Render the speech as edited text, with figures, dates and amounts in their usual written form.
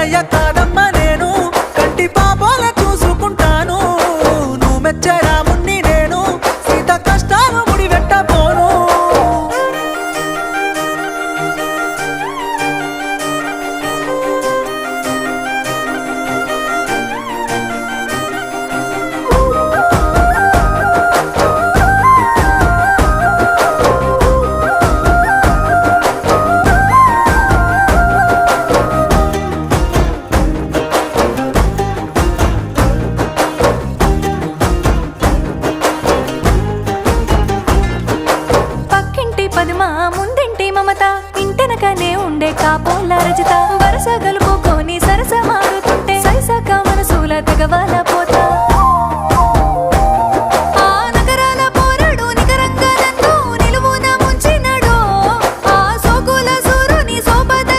కన్నయ్య కాదమ్మ నేను కంటి పాపాల చూసుకుంటాను నువ్వు మెచ్చే రాముణ్ణి నేను సీత కష్టాలు ముడి పెట్టబోను ముందింటి మమత ఇంటెనకనే ఉండే కాపోల రజిత వరస గలుపుకొని సరస మారుతుంటే సైసక మనసుల తెగవాల